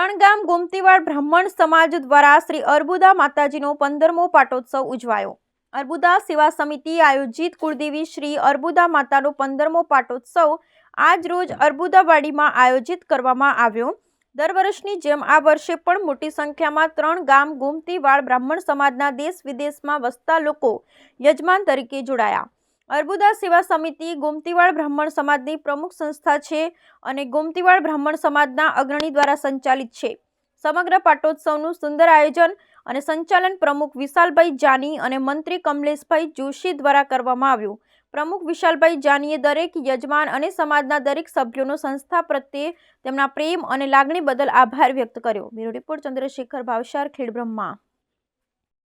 ત્રણ ગામ ગોમતીવાડ બ્રાહ્મણ સમાજ દ્વારા શ્રી અર્બુદા માતાજીનો 15મો પાટોત્સવ ઉજવાયો। અર્બુદા સેવા સમિતિ આયોજિત કુળદેવી શ્રી અર્બુદા માતાનો 15મો પાટોત્સવ આજ રોજ અર્બુદાવાડીમાં આયોજિત કરવામાં આવ્યો। દર વર્ષની જેમ આ વર્ષે પણ મોટી સંખ્યામાં ત્રણ ગામ ગોમતીવાડ બ્રાહ્મણ સમાજના દેશ વિદેશમાં વસતા લોકો યજમાન તરીકે જોડાયા। અર્બુદા સેવા સમિતિ ગોમતીવાડ બ્રાહ્મણ સમાજની પ્રમુખ સંસ્થા છે અને ગોમતીવાડ બ્રાહ્મણ સમાજના અગ્રણી દ્વારા સંચાલિત છે। સમગ્ર પાટોત્સવનું સુંદર આયોજન અને સંચાલન પ્રમુખ વિશાલભાઈ જાની અને મંત્રી કમલેશભાઈ જોશી દ્વારા કરવામાં આવ્યું। પ્રમુખ વિશાલભાઈ જાનીએ દરેક યજમાન અને સમાજના દરેક સભ્યોનો સંસ્થા પ્રત્યે તેમના પ્રેમ અને લાગણી બદલ આભાર વ્યક્ત કર્યો। Bureau report Chandrashekhar Bhavsar, Khedbrahma.